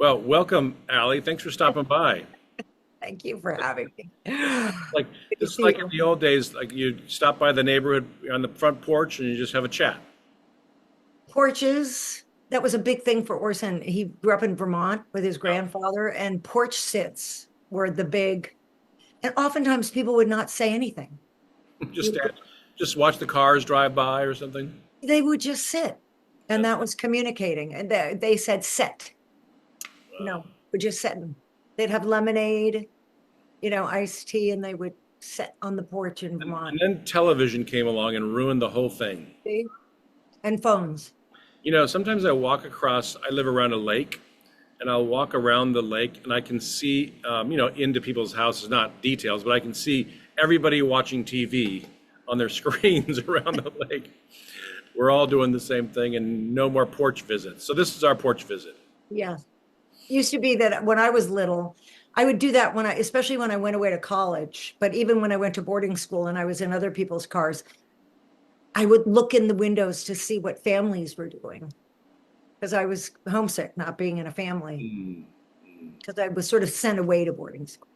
Well, welcome, Allie. Thanks for stopping by. Thank you for having me. Like Good to this is see like in you. the old days, like you stop by the neighborhood on the front porch and you just have a chat. Porches, that was a big thing for Orson. He grew up in Vermont with his Yeah. grandfather, and porch sits were the big, and oftentimes people would not say anything. Just You- stand, just watch the cars drive by or something. They would just sit, Yeah. and that was communicating. And they said, sit, Wow. would just sit. They'd have lemonade, iced tea, and they would sit on the porch in And Vermont. then television came along and ruined the whole thing. See? And phones. Sometimes I live around a lake, and I'll walk around the lake and I can see, into people's houses, not details, but I can see everybody watching TV on their screens around the lake. We're all doing the same thing and no more porch visits. So this is our porch visit. Yeah. Used to be that when I was little, I would do that especially when I went away to college, but even when I went to boarding school and I was in other people's cars, I would look in the windows to see what families were doing because I was homesick not being in a family Mm, because I was sort of sent away to boarding school,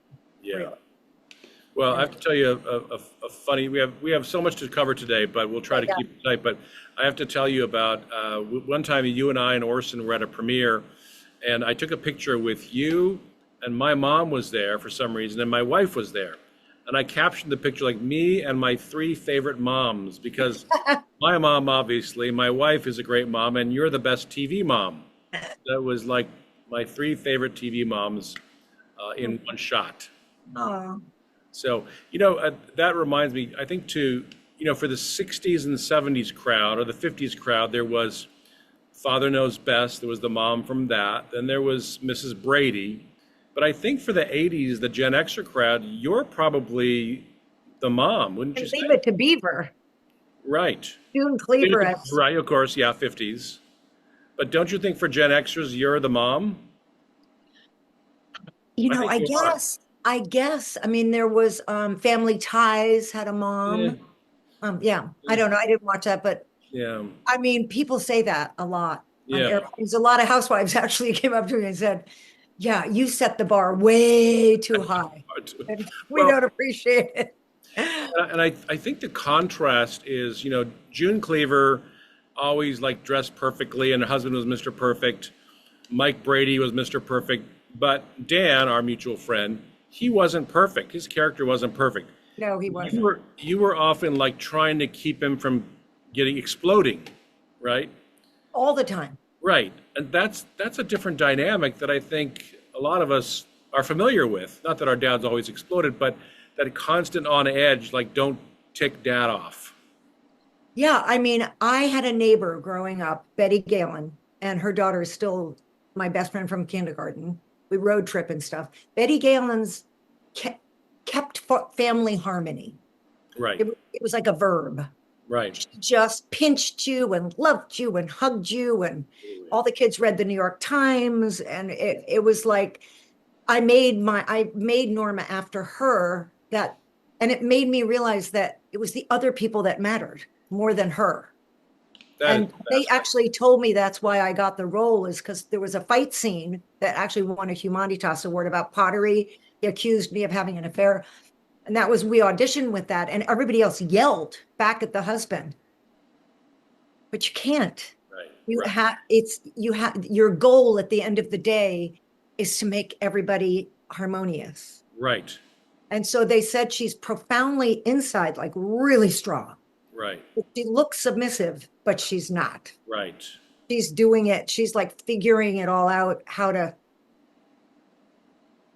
yeah. really. Well, I And have to tell you a funny. We have so much to cover today, but we'll try to yeah, keep it tight. But I have to tell you about one time you and I and Orson were at a premiere, and I took a picture with you, and my mom was there for some reason, and my wife was there, and I captioned the picture like me and my three favorite moms because my mom, obviously, my wife is a great mom, and you're the best TV mom. That was like my three favorite TV moms in one shot. oh, So, that reminds me, I think for the 60s and 70s crowd or the 50s crowd, there was Father Knows Best. There was the mom from that. Then there was Mrs. Brady. But I think for the 80s, the Gen Xer crowd, you're probably the mom, wouldn't you and say? leave it to Beaver, Right. June Cleaver. Right, of course, yeah, 50s. But don't you think for Gen Xers, you're the mom? I think I you are. guess. I mean, there was Family Ties had a Yeah. mom. Yeah, I don't know. I didn't watch that, but Yeah. I mean, people say that a lot on Yeah. airplanes. A lot of housewives actually came up to me and said, "Yeah, you set the bar way too high, and we Well, don't appreciate it." and I think the contrast is, June Cleaver always like dressed perfectly, and her husband was Mr. Perfect. Mike Brady was Mr. Perfect, but Dan, our mutual friend, he wasn't perfect. His character wasn't perfect. No, he You wasn't. were often like trying to keep him from getting exploding, right? All the time. Right, and that's a different dynamic that I think a lot of us are familiar with. Not that our dads always exploded, but that constant on edge, like don't tick dad off. Yeah, I mean, I had a neighbor growing up, Betty Galen, and her daughter is still my best friend from kindergarten. We road trip and stuff. Betty Galen's kept, family harmony. Right, It was like a verb. right. She just pinched you and loved you and hugged you, and all the kids read the New York Times, and it was like I made Norma after her, that, and it made me realize that it was the other people that mattered more than her. That is And they fascinating. actually told me that's why I got the role, is because there was a fight scene that actually won a Humanitas Award about pottery. He accused me of having an affair. And that was, we auditioned with that, and everybody else yelled back at the husband. But you can't. Right, You right, have, your goal at the end of the day is to make everybody harmonious. right, And so they said she's profoundly inside, like really strong. right, She looks submissive, but she's not. right. She's doing it. She's like figuring it all out, how to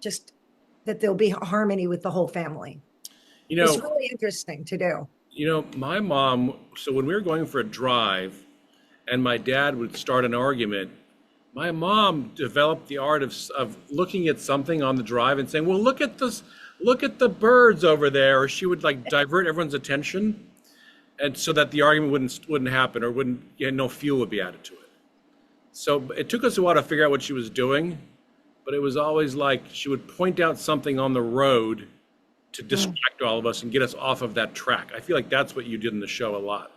just, that there'll be harmony with the whole family. You It's know, really interesting to do. my mom. So when we were going for a drive, and my dad would start an argument, my mom developed the art of looking at something on the drive and saying, "Well, look at this, look at the birds over there," or she would like divert everyone's attention, and so that the argument wouldn't happen or wouldn't, no fuel would be added to it. So it took us a while to figure out what she was doing, but it was always like she would point out something on the road to Mm. distract all of us and get us off of that track. I feel like that's what you did in the show a lot.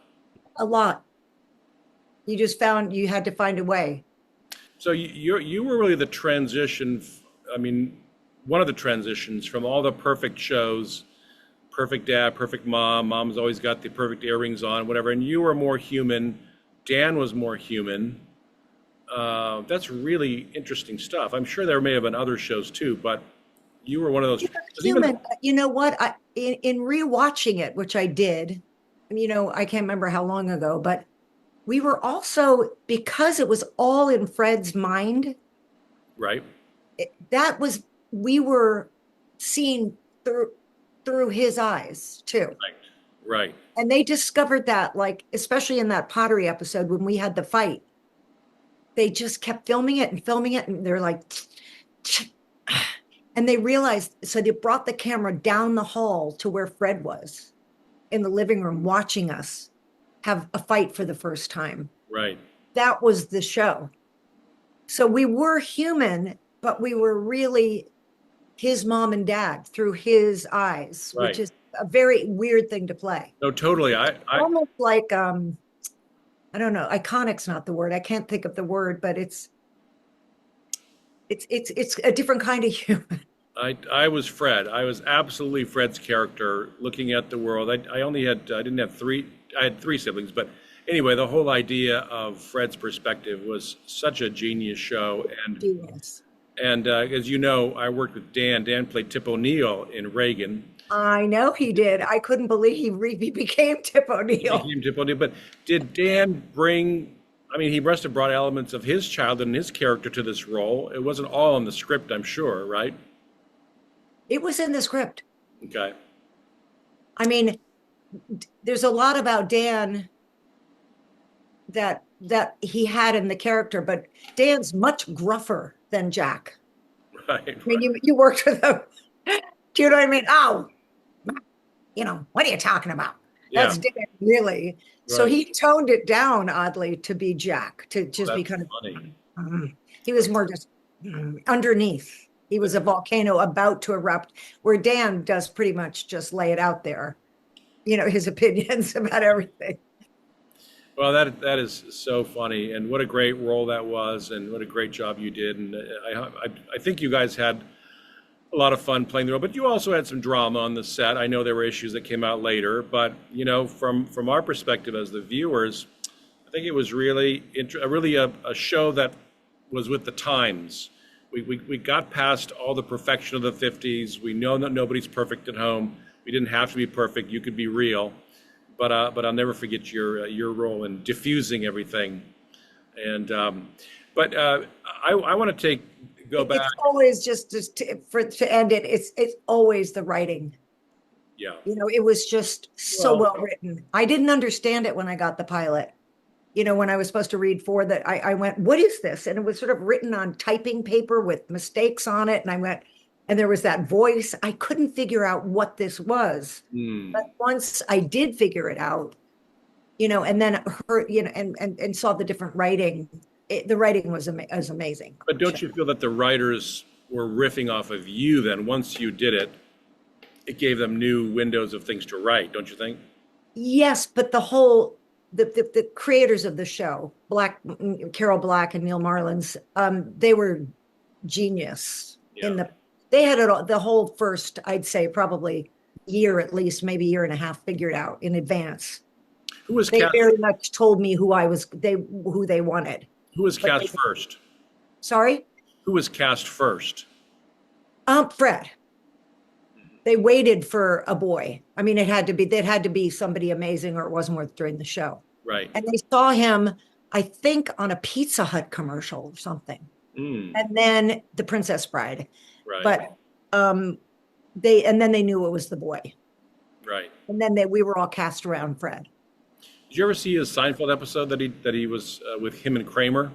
A lot. You just found you had to find a way. So you were really the transition. I mean, one of the transitions from all the perfect shows, perfect dad, perfect mom. Mom's always got the perfect earrings on, whatever. And you were more human. Dan was more human. That's really interesting stuff. I'm sure there may have been other shows too, but you were one of those. 'Cause even Human, you know what? In rewatching it, which I did, I can't remember how long ago, but we were also, because it was all in Fred's mind, right, that was, we were seeing through his eyes too. right, right, And they discovered that, like, especially in that pottery episode when we had the fight, they just kept filming it, and they're like, and they realized, so they brought the camera down the hall to where Fred was in the living room watching us have a fight for the first time. right, That was the show. So we were human, but we were really his mom and dad through his eyes, which right. is a very weird thing to play. No, totally. Almost like I don't know, iconic's not the word. I can't think of the word, but it's a different kind of human. I was Fred. I was absolutely Fred's character, looking at the world. I didn't have three. I had three siblings, but anyway, the whole idea of Fred's perspective was such a genius show. Genius. And as you know, I worked with Dan. Dan played Tip O'Neill in Reagan. I know he did. I couldn't believe he became Tip O'Neill. He became Tip O'Neill. But did Dan bring? I mean, he must have brought elements of his childhood and his character to this role. It wasn't all in the script, I'm sure, right? It was in the script. Okay. I mean, there's a lot about Dan that he had in the character, but Dan's much gruffer than Jack. Right. I mean, you worked with him. Do you know what I mean? Oh, what are you talking about? That's Dan, really. So Right. he toned it down oddly to be Jack, to just be That's kind of funny. he was more just underneath. He was a volcano about to erupt, where Dan does pretty much just lay it out there, his opinions about everything. Well, that is so funny, and what a great role that was, and what a great job you did. And I think you guys had a lot of fun playing the role, but you also had some drama on the set. I know there were issues that came out later, but from our perspective as the viewers, I think it was really a show that was with the times. We got past all the perfection of the 50s. We know that nobody's perfect at home. We didn't have to be perfect. You could be real. But I'll never forget your role in diffusing everything. And I want to go back. It's always just to end it. It's always the writing. Yeah. It was just so well written. I didn't understand it when I got the pilot. When I was supposed to read for that, I went, "What is this?" And it was sort of written on typing paper with mistakes on it. And I went, and there was that voice. I couldn't figure out what this was. But once I did figure it out, and then heard, and saw the different writing, the writing was amazing. But don't you feel that the writers were riffing off of you then? Once you did it, it gave them new windows of things to write, don't you think? Yes, but the creators of the show, Carol Black and Neil Marlins, they were genius they had it all, the whole first, I'd say probably year, at least maybe year and a half, figured out in advance. They very much told me who they wanted. Who was cast first? Sorry? Who was cast first? Fred. They waited for a boy. I mean, it had to be somebody amazing, or it wasn't worth doing the show. Right. And they saw him, I think, on a Pizza Hut commercial or something. And then The Princess Bride. Right. But then they knew it was the boy. Right. And then we were all cast around Fred. Did you ever see his Seinfeld episode that he was with him and Kramer?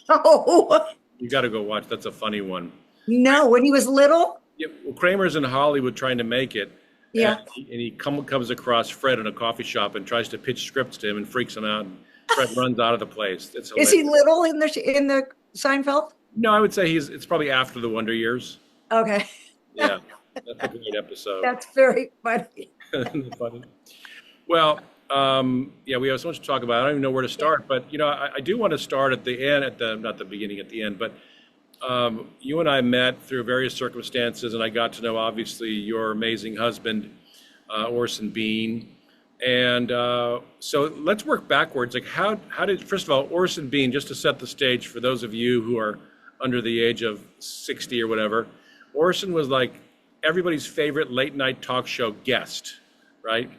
Oh. You got to go watch. That's a funny one. No, when he was little? Yeah, well, Kramer's in Hollywood trying to make it. Yeah. And he comes across Fred in a coffee shop and tries to pitch scripts to him and freaks him out. And Fred runs out of the place. It's hilarious. Is he little in the Seinfeld? No, I would say it's probably after the Wonder Years. Okay. Yeah, that's a great episode. That's very funny. Funny. Well, Yeah, we have so much to talk about. I don't even know where to start, but I do want to start at the end, not the beginning, at the end. But you and I met through various circumstances, and I got to know obviously your amazing husband, Orson Bean. And so let's work backwards. Like, how did, first of all, Orson Bean, just to set the stage for those of you who are under the age of 60 or whatever, Orson was like everybody's favorite late night talk show guest, right?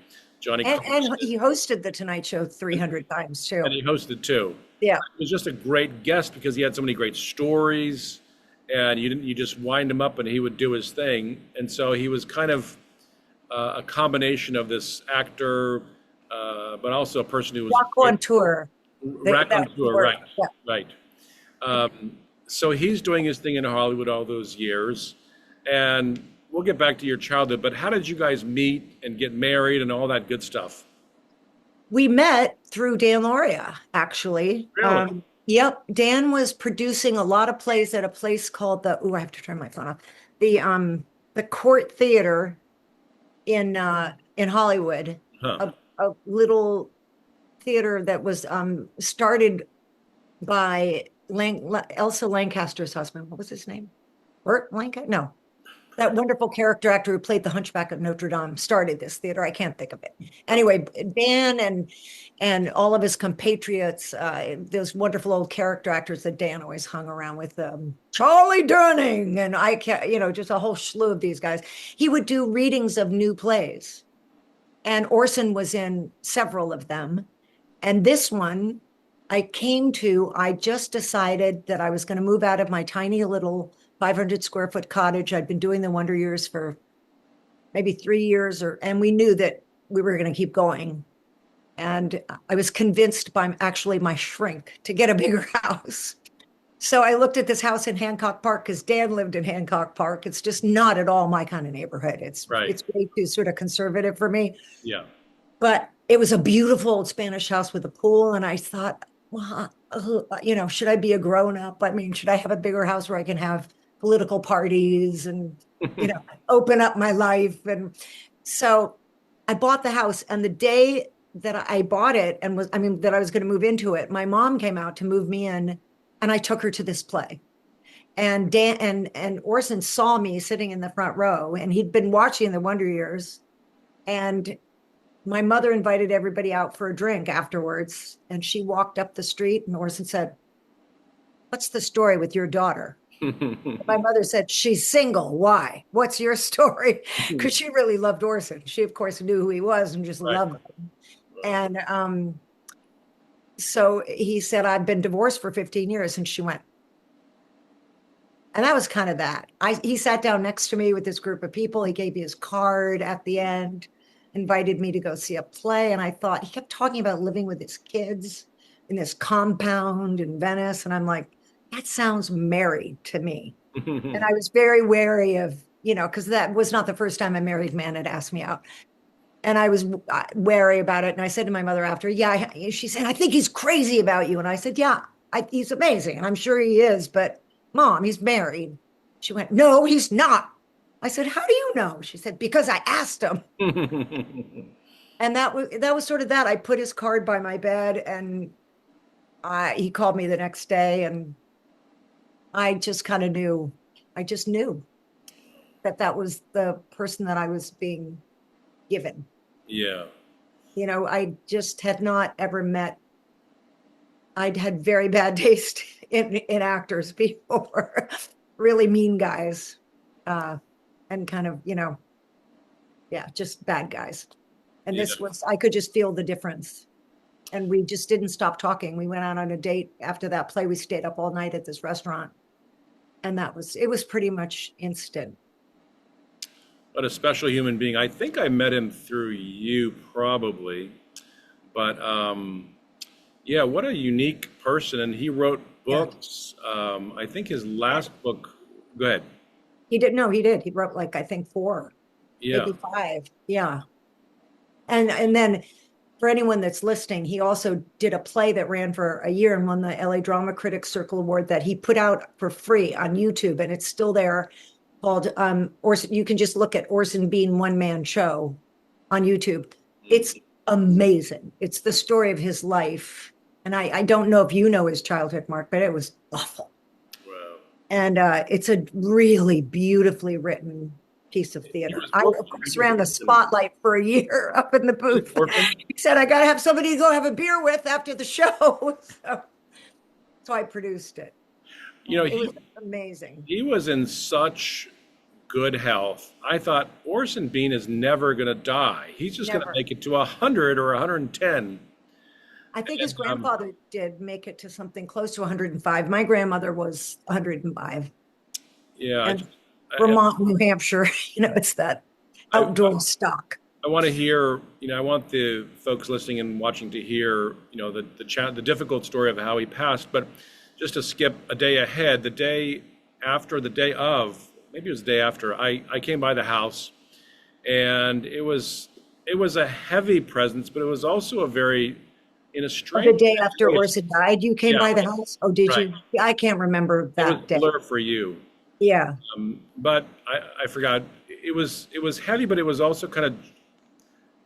Johnny And Carson, he hosted the Tonight Show 300 times too. and he hosted too. Yeah. He was just a great guest because he had so many great stories, and you just wind him up and he would do his thing. And so he was kind of a combination of this actor, but also a person who was Raconteur. raconteur, right, Yeah. right. So he's doing his thing in Hollywood all those years, and we'll get back to your childhood. But how did you guys meet and get married and all that good stuff? We met through Dan Lauria, actually. Really? Yep. Dan was producing a lot of plays at a place called I have to turn my phone off. The Court Theater in Hollywood, Huh. a little theater that was started by Elsa Lancaster's husband. What was his name? Burt Lancaster? No, that wonderful character actor who played the Hunchback of Notre Dame started this theater. I can't think of it. Anyway, Dan and all of his compatriots, those wonderful old character actors that Dan always hung around with, Charlie Durning, and I can't, just a whole slew of these guys. He would do readings of new plays, and Orson was in several of them. And this one I just decided that I was going to move out of my tiny little 500 square foot cottage. I'd been doing the Wonder Years for maybe 3 years, and we knew that we were going to keep going. And I was convinced by actually my shrink to get a bigger house. So I looked at this house in Hancock Park because Dan lived in Hancock Park. It's just not at all my kind of neighborhood. It's way too sort of conservative for me. Yeah. But it was a beautiful old Spanish house with a pool. And I thought, well, should I be a grown up? I mean, should I have a bigger house where I can have political parties and, open up my life? And so I bought the house, and the day that I bought it that I was going to move into it, my mom came out to move me in, and I took her to this play. And Dan and Orson saw me sitting in the front row, and he'd been watching the Wonder Years. And my mother invited everybody out for a drink afterwards, and she walked up the street, and Orson said, "What's the story with your daughter?" My mother said, "She's single. Why? What's your story?" Because she really loved Orson. She, of course, knew who he was and just loved him. And so he said, "I've been divorced for 15 years. And she went. And that was kind of that. He sat down next to me with this group of people. He gave me his card at the end, invited me to go see a play. And I thought, he kept talking about living with his kids in this compound in Venice. And I'm like, that sounds married to me. And I was very wary of, because that was not the first time a married man had asked me out. And I was wary about it. And I said to my mother after, she said, "I think he's crazy about you." And I said, "Yeah, he's amazing. And I'm sure he is. But Mom, he's married." She went, "No, he's not." I said, "How do you know?" She said, "Because I asked him." And that was sort of that. I put his card by my bed, and he called me the next day, and I just kind of knew. I just knew that was the person that I was being given. Yeah. I just had not ever met. I'd had very bad taste in actors before, really mean guys, and kind of, just bad guys. And this was, I could just feel the difference. And we just didn't stop talking. We went out on a date after that play. We stayed up all night at this restaurant. And it was pretty much instant. What a special human being. I think I met him through you probably, but yeah, what a unique person. And he wrote books. I think his last book, go ahead. He did. He wrote I think 4, maybe 5. Yeah. And then for anyone that's listening, he also did a play that ran for a year and won the LA Drama Critics Circle Award that he put out for free on YouTube. And it's still there, called Orson. You can just look at Orson Bean One Man Show on YouTube. It's amazing. It's the story of his life. And I don't know if you know his childhood, Mark, but it was awful. Wow. And it's a really beautifully written piece of He theater. was I, of orphaned. course, He was ran the orphaned. spotlight for a year up in the He was booth. orphaned. He said, I got to have somebody to go have a beer with after the show. So I produced it. You know, It was amazing. he was in such good health. I thought Orson Bean is never going to die. He's just going to Never. make it to 100 or 110. I think his And grandfather did make it to something close to 105. My grandmother was 105. yeah, And Vermont, New Hampshire, it's that I, outdoor stock. I want to hear, I want the folks listening and watching to hear, the difficult story of how he passed. But just to skip a day ahead, the day after, the day of, maybe it was the day after, I came by the house, and it was a heavy presence, but it was also a very, in a The strange day after way, Orson died, you came yeah, by the house? Oh, did right. you? Yeah, I can't remember It was that a day. blur for you. Yeah. But I forgot. It was heavy, but it was also kind of,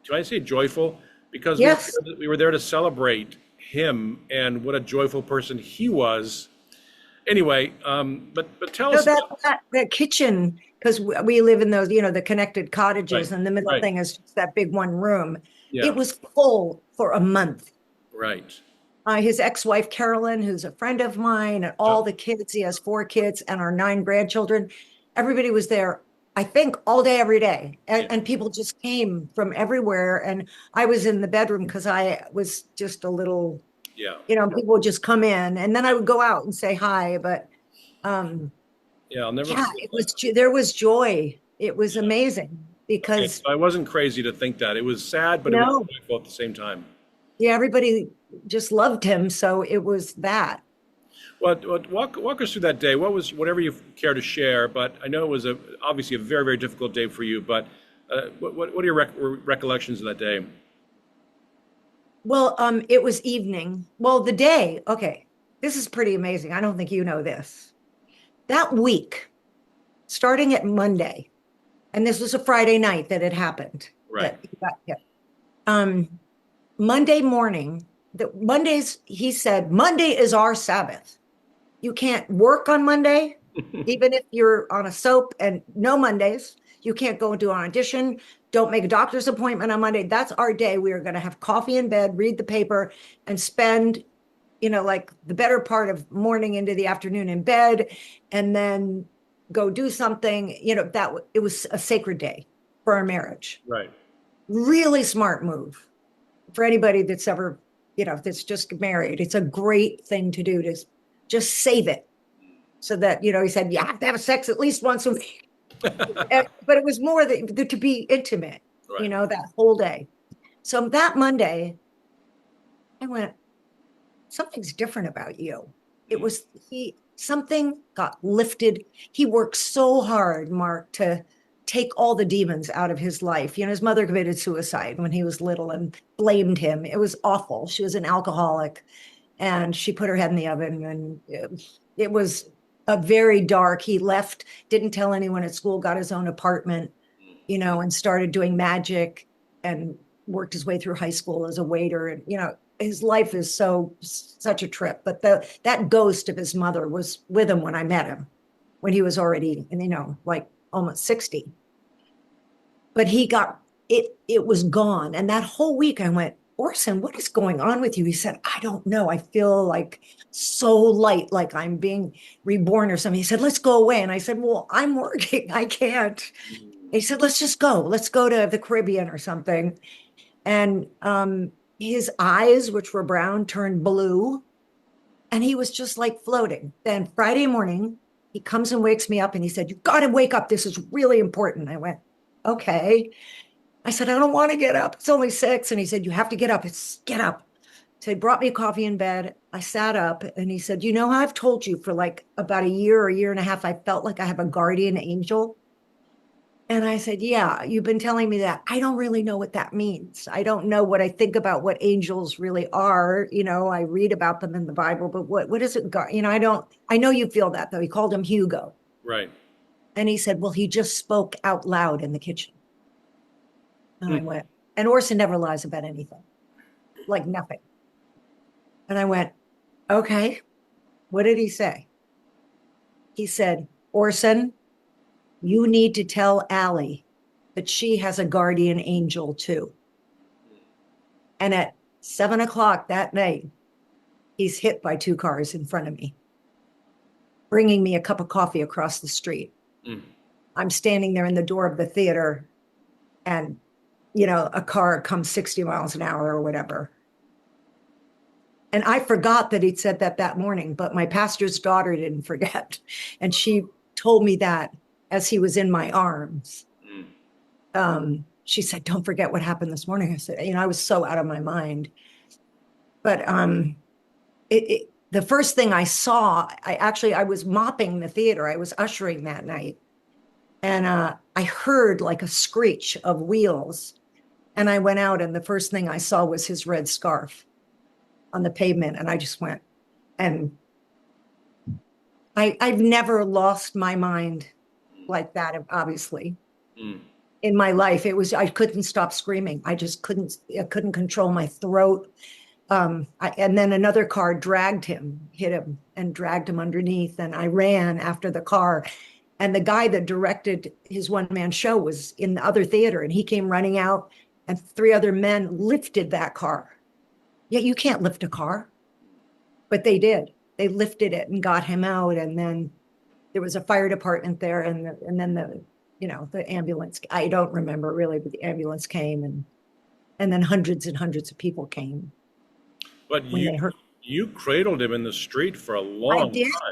do I say joyful? Because Yes. we were there to celebrate him and what a joyful person he was. Anyway, but tell No, us that kitchen, because we live in those, the connected right, cottages, and the middle right, thing is just that big one room. It yeah, was full for a month. right. His ex-wife Carolyn, who's a friend of mine, and Yep, all the kids. He has 4 kids and our 9 grandchildren. Everybody was there, I think, all day, every day, yeah, and people just came from everywhere. And I was in the bedroom because I was just a little, yeah, people would just come in, and then I would go out and say hi. But um, yeah. I'll never yeah, forget it was that. there was joy. It was amazing Okay, because so I wasn't crazy to think that. It was sad, but it was no, joyful at the same time. yeah, everybody just loved him. So it was that. Walk us through that day. What was whatever you care to share? But I know it was obviously a very very difficult day for you. But what are your recollections of that day? Well, it was evening. Well, the day, okay, this is pretty amazing. I don't think you know this. That week, starting at Monday, and this was a Friday night that it happened, Right, that he got hit. Um, Monday morning, Mondays, he said, Monday is our Sabbath. You can't work on Monday, even if you're on a soap, and no Mondays. You can't go and do an audition. Don't make a doctor's appointment on Monday. That's our day. We are going to have coffee in bed, read the paper, and spend, like the better part of morning into the afternoon in bed, and then go do something. That it was a sacred day for our marriage. right, Really smart move for anybody that's ever, that's just married. It's a great thing to do, to just save it, so that, he said you have to have sex at least once a week. But it was more that to be intimate, right. that whole day. So that Monday, I went, something's different about you. It Mm, was something got lifted. He worked so hard, Mark, to take all the demons out of his life. His mother committed suicide when he was little and blamed him. It was awful. She was an alcoholic, and she put her head in the oven, and it was a very dark. He left, didn't tell anyone at school, got his own apartment, and started doing magic, and worked his way through high school as a waiter. And, his life is such a trip. But that ghost of his mother was with him when I met him, when he was already, like almost 60. But he got it was gone. And that whole week I went, Orson, what is going on with you? He said, I don't know. I feel like so light, like I'm being reborn or something. He said, let's go away. And I said, well, I'm working. I can't. mm, He said, let's just go. Let's go to the Caribbean or something. And his eyes, which were brown, turned blue. And he was just like floating. Then Friday morning, he comes and wakes me up, and he said, you got to wake up. This is really important. I went, okay. I said, I don't want to get up. It's only 6. And he said, you have to get up. It's get up. So he brought me coffee in bed. I sat up, and he said, I've told you for like about a year or a year and a half, I felt like I have a guardian angel. And I said, yeah, you've been telling me that. I don't really know what that means. I don't know what I think about what angels really are. I read about them in the Bible, but what is it? I know you feel that though. He called him Hugo. right. And he said, well, he just spoke out loud in the kitchen. And I Mm, went, And Orson never lies about anything, like nothing. And I went, okay, what did he say? He said, Orson, you need to tell Allie that she has a guardian angel too. And at 7 o'clock that night, he's hit by two cars in front of me, bringing me a cup of coffee across the street. Mm. I'm standing there in the door of the theater, and, a car comes 60 miles an hour or whatever. And I forgot that he'd said that morning, but my pastor's daughter didn't forget. And she told me that as he was in my arms. She said, don't forget what happened this morning. I said, I was so out of my mind. But the first thing I saw, I was mopping the theater. I was ushering that night. And I heard like a screech of wheels. And I went out, and the first thing I saw was his red scarf on the pavement. And I just went, and I've never lost my mind like that, obviously. In my life, I couldn't stop screaming. I couldn't control my throat. And then another car hit him and dragged him underneath. And I ran after the car. And the guy that directed his one-man show was in the other theater, and he came running out, and three other men lifted that car. Yeah, you can't lift a car, but they did. They lifted it and got him out. And then there was a fire department there, and then the ambulance. I don't remember really, but the ambulance came, and then hundreds and hundreds of people came. But you cradled him in the street for a long I did. time.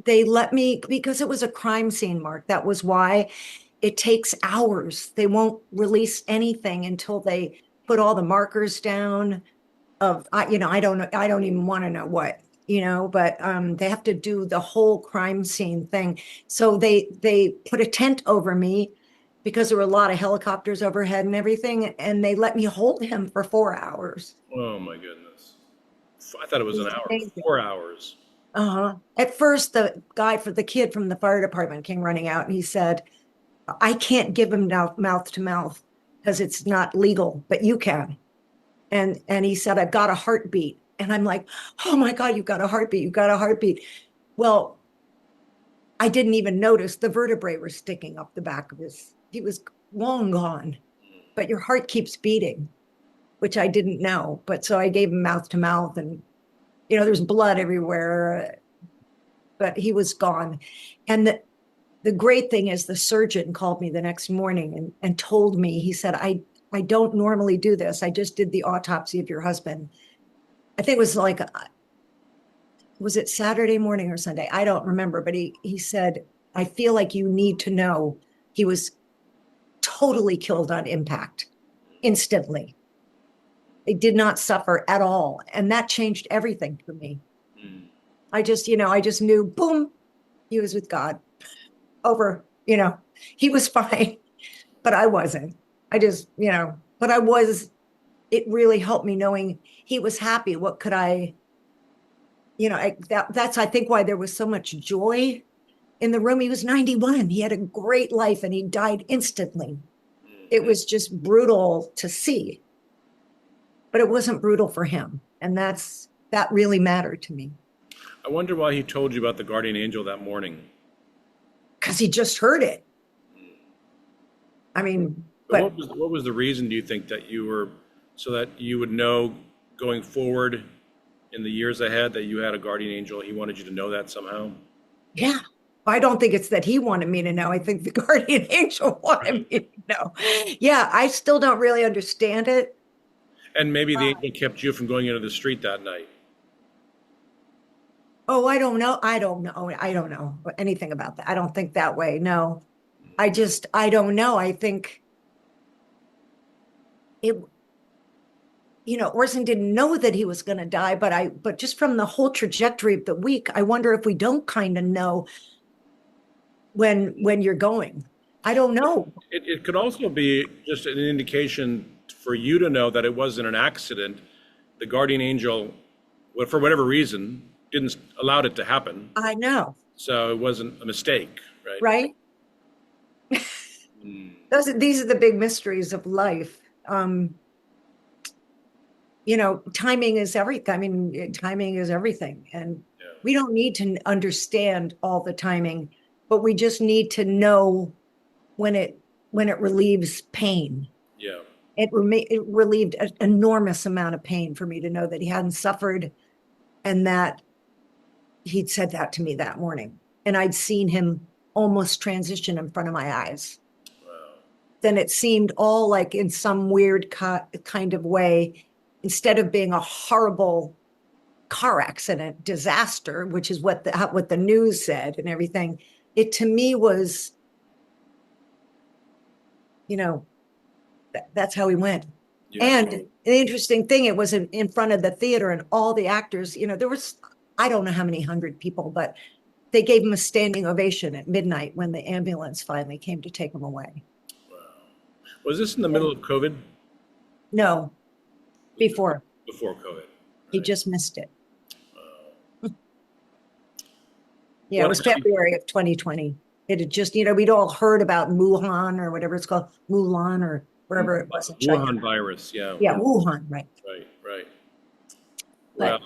They let me because it was a crime scene, Mark. That was why it takes hours. They won't release anything until they put all the markers down of, I don't know. I don't even want to know what, but they have to do the whole crime scene thing. So they put a tent over me because there were a lot of helicopters overhead and everything. And they let me hold him for 4 hours. Oh my goodness. I thought it was an hour, amazing. 4 hours. At first, the kid from the fire department came running out, and he said, I can't give him mouth to mouth because it's not legal, but you can. And he said, I've got a heartbeat. And I'm like, oh my God, you've got a heartbeat. You've got a heartbeat. Well, I didn't even notice the vertebrae were sticking up the back of he was long gone, but your heart keeps beating, which I didn't know. But so I gave him mouth to mouth, and, there's blood everywhere, but he was gone. And the great thing is the surgeon called me the next morning and told me, he said, I don't normally do this. I just did the autopsy of your husband. I think it was was it Saturday morning or Sunday? I don't remember, but he said, I feel like you need to know he was totally killed on impact instantly. They did not suffer at all. And that changed everything for me. I just knew, boom, he was with God. Over, he was fine, but I wasn't. But I was, it really helped me knowing he was happy. What could I, that's, I think, why there was so much joy in the room. He was 91. He had a great life, and he died instantly. It was just brutal to see, but it wasn't brutal for him. And that really mattered to me. I wonder why he told you about the guardian angel that morning. Because he just heard it. I mean, but what was the reason, do you think, that so that you would know going forward in the years ahead that you had a guardian angel? He wanted you to know that somehow? Yeah. I don't think it's that he wanted me to know. I think the guardian angel wanted me to know. Yeah, I still don't really understand it. And maybe the angel kept you from going into the street that night. Oh, I don't know. I don't know anything about that. I don't think that way. No, I don't know. I think Orson didn't know that he was going to die, but just from the whole trajectory of the week, I wonder if we don't kind of know when you're going. I don't know. It could also be just an indication for you to know that it wasn't an accident. The guardian angel, for whatever reason, didn't allow it to happen. I know. So it wasn't a mistake, right? Right. These are the big mysteries of life. timing is everything. I mean, timing is everything. And Yeah. we don't need to understand all the timing, but we just need to know when it relieves pain. Yeah. It relieved an enormous amount of pain for me to know that he hadn't suffered and that he'd said that to me that morning. And I'd seen him almost transition in front of my eyes. Wow. Then it seemed all like in some weird kind of way, instead of being a horrible car accident disaster, which is what the news said and everything, it to me was, that's how he went. Yeah. And the interesting thing, it was in front of the theater and all the actors, there was, I don't know how many hundred people, but they gave him a standing ovation at midnight when the ambulance finally came to take him away. Wow. Was this in the middle of COVID? No, before. Before COVID. He Right. just missed it. Wow. Yeah, it What was actually, February of 2020. It had just, we'd all heard about Wuhan or whatever it's called, Mulan or wherever it was in China. Wuhan virus. Yeah. Yeah, Wuhan, right. Right. Right. Wow.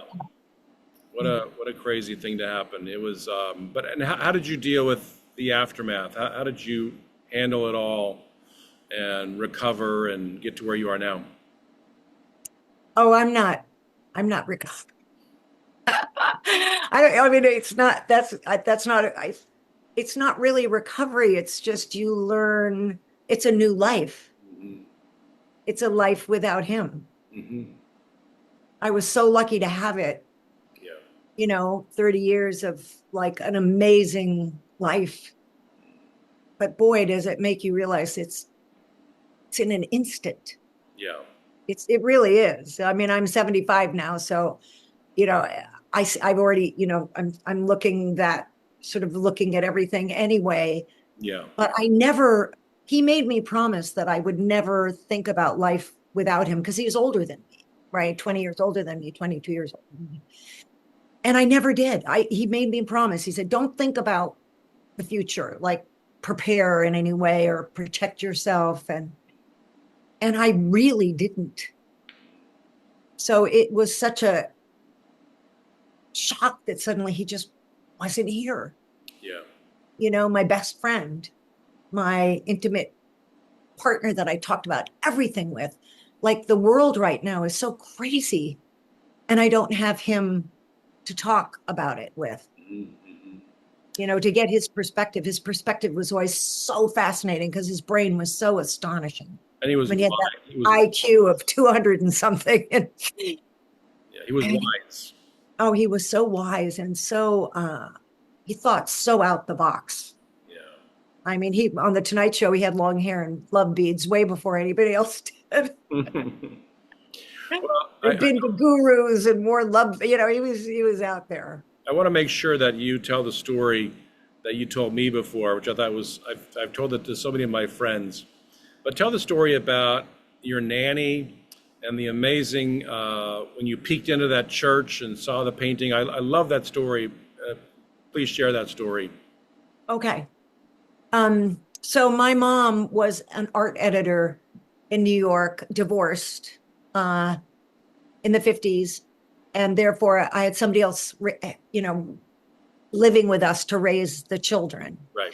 But What a crazy thing to happen. It was, and how did you deal with the aftermath? How did you handle it all and recover and get to where you are now? oh, I'm not recovering. I mean, it's not really recovery. It's just you learn, it's a new life. Hmm. It's a life without him. Hmm. I was so lucky to have it, Yeah. 30 years of like an amazing life. But boy, does it make you realize it's in an instant. Yeah. It really is. I mean, I'm 75 now, so you know, I've already, I'm looking at everything anyway. Yeah. But he made me promise that I would never think about life without him because he was older than me, right? 20 years older than me, 22 years older than me. And I never did. He made me promise. He said, don't think about the future, like prepare in any way or protect yourself. And I really didn't. So it was such a shock that suddenly he just wasn't here. Yeah. My best friend, my intimate partner that I talked about everything with. Like the world right now is so crazy, and I don't have him to talk about it with. Hmm. To get his perspective. His perspective was always so fascinating because his brain was so astonishing. And he I was mean, he had wise. that IQ of 200 and something. Yeah, he was And wise. oh, he was so wise and so he thought so out the box. Yeah. I mean, he on the Tonight Show, he had long hair and love beads way before anybody else did. Well, He'd been to gurus and more love. He was out there. I want to make sure that you tell the story that you told me before, which I thought I've told it to so many of my friends. But tell the story about your nanny and the amazing, when you peeked into that church and saw the painting. I love that story. Please share that story. Okay. So my mom was an art editor in New York, divorced in the 50s. And therefore I had somebody else, living with us to raise the children. Right.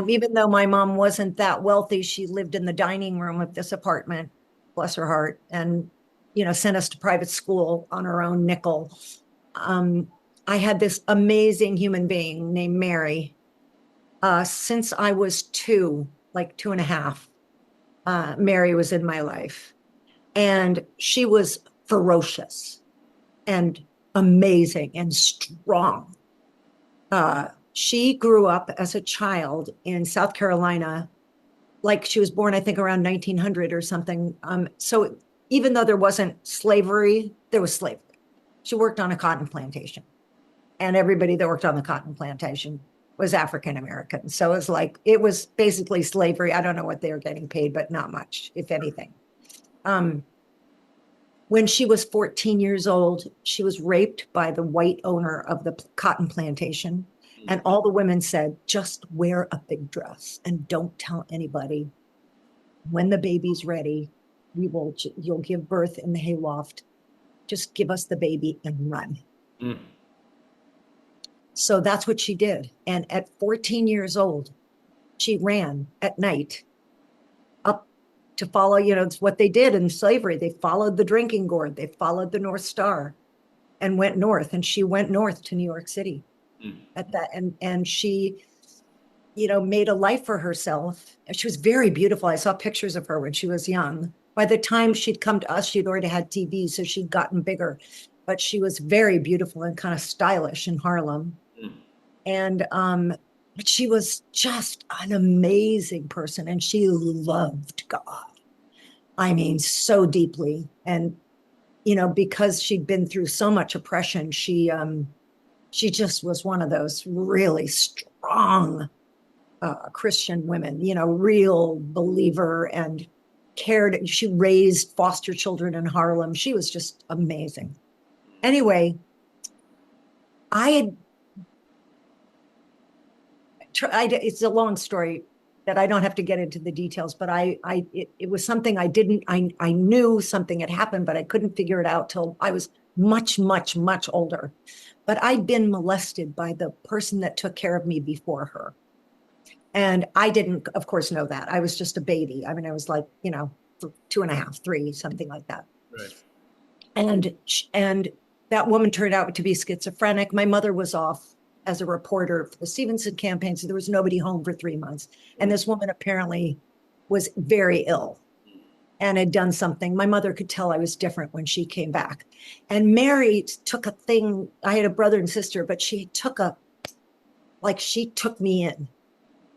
Even though my mom wasn't that wealthy, she lived in the dining room of this apartment, bless her heart, and, sent us to private school on her own nickel. I had this amazing human being named Mary. Since I was like 2.5, Mary was in my life. And she was ferocious and amazing and strong. She grew up as a child in South Carolina, like she was born, I think, around 1900 or something. So even though there wasn't slavery, there was slavery. She worked on a cotton plantation, and everybody that worked on the cotton plantation was African American. So it was basically slavery. I don't know what they were getting paid, but not much, if anything. When she was 14 years old, she was raped by the white owner of the cotton plantation. And all the women said, just wear a big dress and don't tell anybody. When the baby's ready, you'll give birth in the hayloft. Just give us the baby and run. Mm. So that's what she did. And at 14 years old, she ran at night up to follow, it's what they did in slavery. They followed the drinking gourd, they followed the North Star and went north. And she went north to New York City Mm. at that. And she, made a life for herself. And she was very beautiful. I saw pictures of her when she was young. By the time she'd come to us, she'd already had TV, so she'd gotten bigger. But she was very beautiful and kind of stylish in Harlem. Mm. And but she was just an amazing person, and she loved God. I mean, so deeply. And because she'd been through so much oppression, she just was one of those really strong Christian women, real believer, and cared. She raised foster children in Harlem. She was just amazing. Anyway, I had tried, it's a long story that I don't have to get into the details, but it was something I knew something had happened, but I couldn't figure it out till I was much, much, much older. But I'd been molested by the person that took care of me before her. And I didn't, of course, know that. I was just a baby. I mean, I was like, 2.5, 3, something like that. Right. And that woman turned out to be schizophrenic. My mother was off as a reporter for the Stevenson campaign, so there was nobody home for 3 months. And this woman apparently was very ill and had done something. My mother could tell I was different when she came back. And Mary took a thing. I had a brother and sister, but she took me in,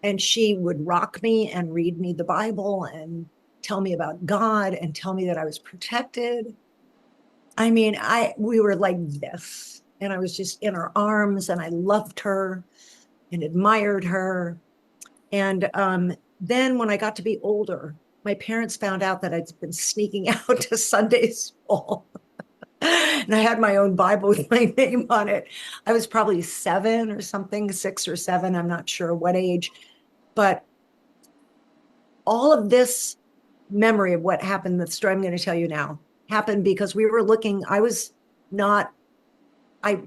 and she would rock me and read me the Bible and tell me about God and tell me that I was protected. I mean, we were like this, and I was just in her arms, and I loved her and admired her. And then when I got to be older, my parents found out that I'd been sneaking out to Sunday school. And I had my own Bible with my name on it. I was probably 7 or something, 6 or 7. I'm not sure what age. But all of this memory of what happened, the story I'm going to tell you now, happened because we were looking. I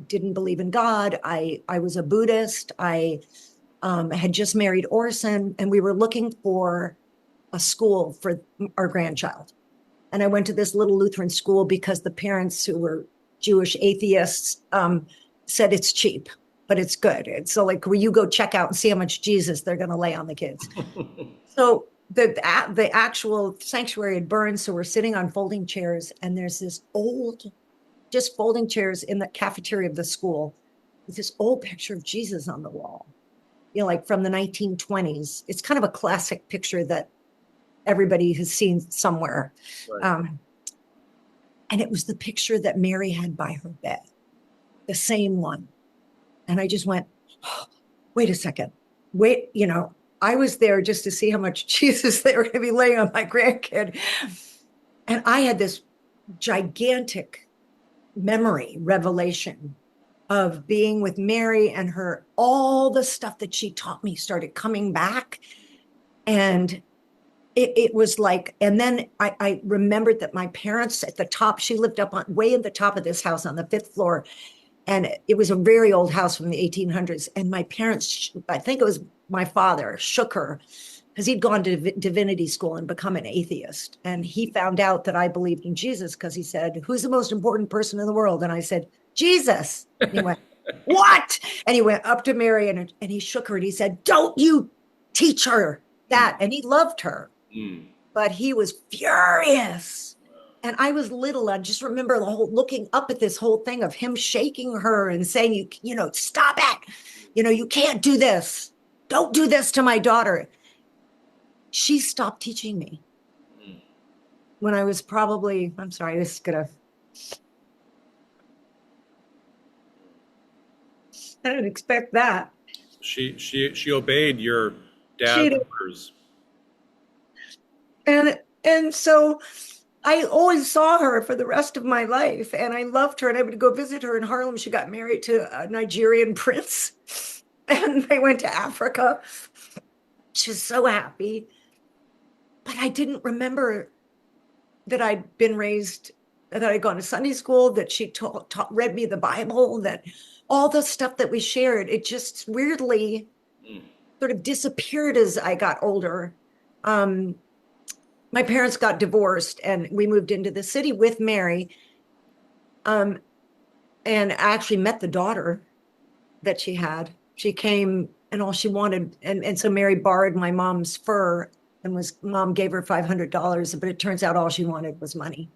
didn't believe in God. I was a Buddhist. I had just married Orson, and we were looking for a school for our grandchild. And I went to this little Lutheran school because the parents, who were Jewish atheists, said it's cheap, but it's good. And so, like, will you go check out and see how much Jesus they're going to lay on the kids? So the actual sanctuary had burned. So we're sitting on folding chairs, and there's this old, just folding chairs in the cafeteria of the school with this old picture of Jesus on the wall, like from the 1920s. It's kind of a classic picture that everybody has seen somewhere. Right. And it was the picture that Mary had by her bed, the same one. And I just went, oh, wait a second. Wait, I was there just to see how much Jesus they were going to be laying on my grandkid. And I had this gigantic memory revelation of being with Mary, and her, all the stuff that she taught me started coming back. And it was like, and then I remembered that my parents at the top, she lived up on way at the top of this house on the 5th floor. And it was a very old house from the 1800s. And my parents, I think it was my father, shook her because he'd gone to divinity school and become an atheist. And he found out that I believed in Jesus because he said, "Who's the most important person in the world?" And I said, "Jesus." And he went, "What?" And he went up to Mary, and he shook her, and he said, "Don't you teach her that." And he loved her. Mm. But he was furious. And I was little. I just remember the whole looking up at this whole thing of him shaking her and saying, "Stop it. You can't do this. Don't do this to my daughter." She stopped teaching me when I was probably, I'm sorry, this is gonna, I didn't expect that. She obeyed your She dad's did. orders. And so I always saw her for the rest of my life, and I loved her, and I would go visit her in Harlem. She got married to a Nigerian prince, and they went to Africa. She was so happy. But I didn't remember that I'd been raised, that I'd gone to Sunday school, that she read me the Bible, that all the stuff that we shared, it just weirdly sort of disappeared as I got older. My parents got divorced and we moved into the city with Mary. And I actually met the daughter that she had. She came and all she wanted, and so Mary borrowed my mom's fur and mom gave her $500, but it turns out all she wanted was money.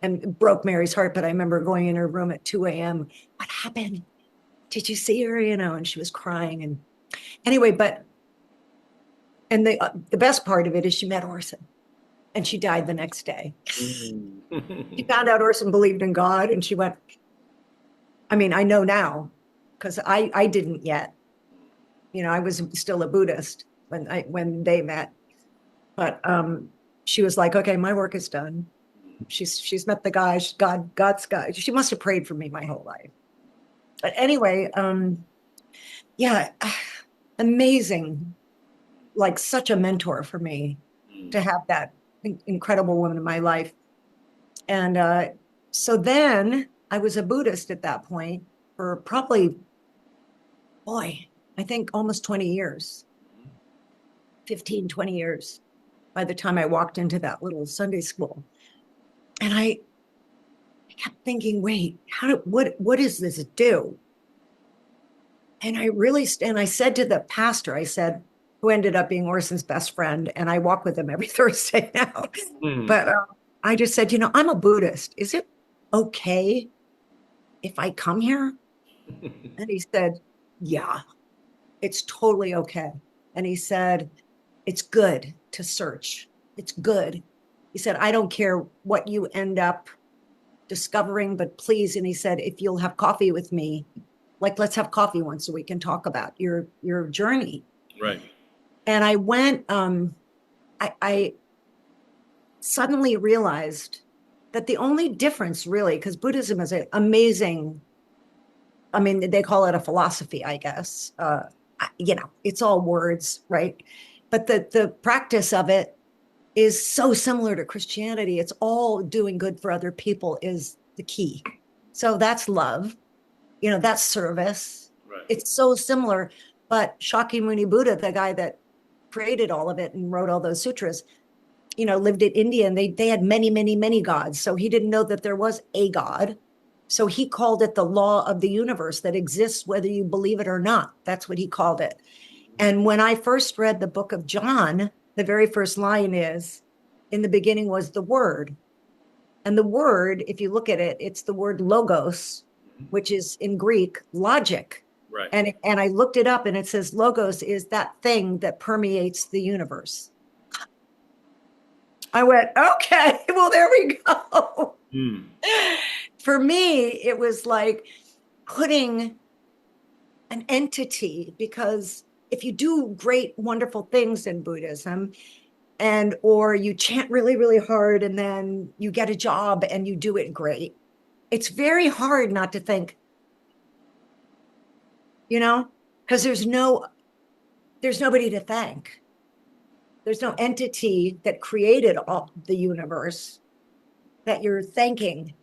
And it broke Mary's heart. But I remember going in her room at 2 a.m. What happened? Did you see her? And she was crying. And anyway, and the best part of it is she met Orson, and she died the next day. She found out Orson believed in God, and she went, I mean, I know now, because I didn't yet. I was still a Buddhist when they met. But she was like, okay, my work is done. She's met the guy, God's guy. She must have prayed for me my whole life. But anyway, yeah, amazing, like such a mentor for me to have that incredible woman in my life. And so then I was a Buddhist at that point for probably, boy, I think almost 20 years, 15, 20 years by the time I walked into that little Sunday school. And I kept thinking, wait, what does this do? And I said to the pastor, I said, who ended up being Orson's best friend, and I walk with him every Thursday now. But I just said, I'm a Buddhist. Is it okay if I come here? And he said, yeah, it's totally okay. And he said, it's good to search. It's good. He said, I don't care what you end up discovering, but please. And he said, if you'll have coffee with me, like, let's have coffee once so we can talk about your journey. Right. And I went, I suddenly realized that the only difference really, because Buddhism is an amazing, I mean, they call it a philosophy, I guess. It's all words, right? But the practice of it is so similar to Christianity. It's all doing good for other people is the key. So that's love, that's service. Right. It's so similar. But Shakyamuni Buddha, the guy that created all of it and wrote all those sutras, lived in India, and they had many, many, many gods. So he didn't know that there was a God. So he called it the law of the universe that exists whether you believe it or not. That's what he called it. And when I first read the book of John, the very first line is, in the beginning was the word. And the word, if you look at it, it's the word logos, which is in Greek, logic. Right. And I looked it up, and it says logos is that thing that permeates the universe. I went, okay, well, there we go. For me, it was like putting an entity, because if you do great, wonderful things in Buddhism, or you chant really, really hard, and then you get a job and you do it great, it's very hard not to think, because there's nobody to thank. There's no entity that created all the universe that you're thanking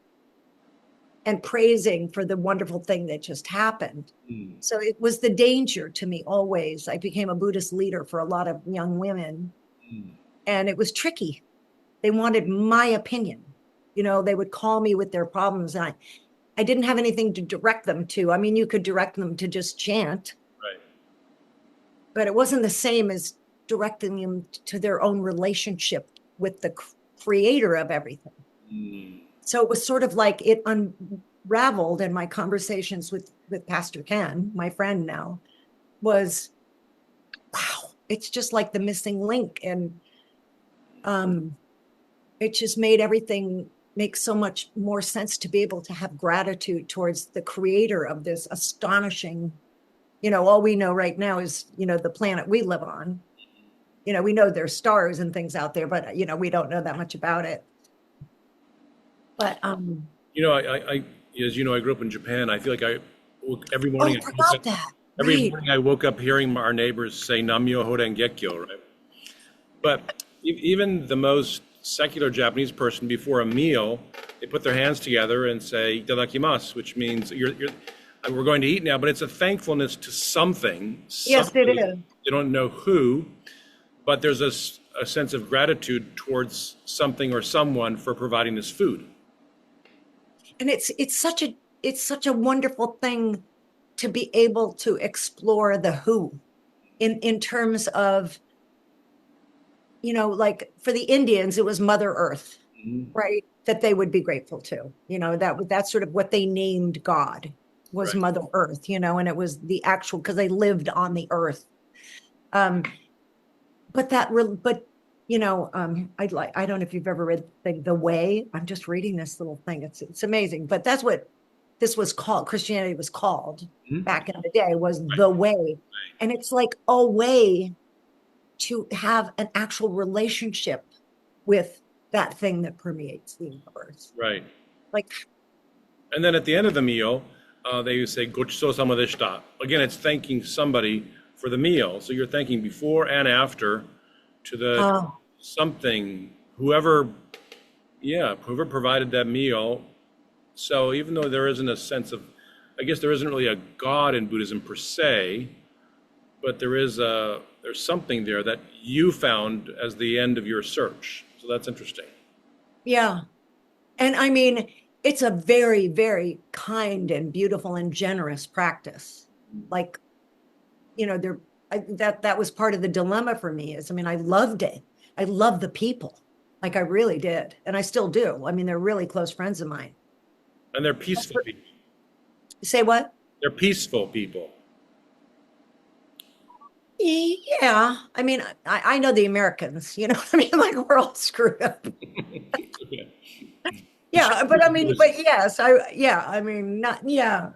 and praising for the wonderful thing that just happened. So it was the danger to me always. I became a Buddhist leader for a lot of young women, and it was tricky. They wanted my opinion. They would call me with their problems, and I didn't have anything to direct them to. I mean, you could direct them to just chant. Right. But it wasn't the same as directing them to their own relationship with the creator of everything. So it was sort of like it unraveled in my conversations with Pastor Ken, my friend now, was, wow, it's just like the missing link. And it just made everything make so much more sense to be able to have gratitude towards the creator of this astonishing, all we know right now is, the planet we live on. We know there's stars and things out there, but, we don't know that much about it. But, I as you know, I grew up in Japan. I feel like every morning, morning I woke up hearing our neighbors say Nam-myoho Renge-kyo, right? But even the most secular Japanese person, before a meal, they put their hands together and say "itadakimasu," which means we're going to eat now, but it's a thankfulness to something, Yes, it somebody. is. They don't know who, but there's a sense of gratitude towards something or someone for providing this food. And it's such a wonderful thing to be able to explore the who in terms of, like for the Indians, it was Mother Earth, right? That they would be grateful to. That's sort of what they named God, was Right. Mother Earth, and it was the actual, because they lived on the earth. Um, but that real but I don't know if you've ever read the Way. I'm just reading this little thing. It's amazing. But that's what this was called. Christianity was called Mhm. back in the day, was the way. And it's like a way to have an actual relationship with that thing that permeates the universe. Right. Like, And then at the end of the meal, they say "gochisousama deshita." Again, it's thanking somebody for the meal. So you're thanking before and after to the oh, something, whoever, yeah, whoever provided that meal. So even though there isn't a sense of, I guess there isn't really a God in Buddhism per se, but there's something there that you found as the end of your search. So that's interesting. yeah. And I mean, it's a very, very kind and beautiful and generous practice. Like, there that was part of the dilemma for me. Is, I mean, I loved it. I loved the people. Like I really did. And I still do. I mean, they're really close friends of mine. And they're peaceful people. Say what? They're peaceful people. Yeah. I mean, I know the Americans, you know what I mean? Like we're all screwed up. Yeah. Yeah, but I mean, but yes, I mean, not, yeah.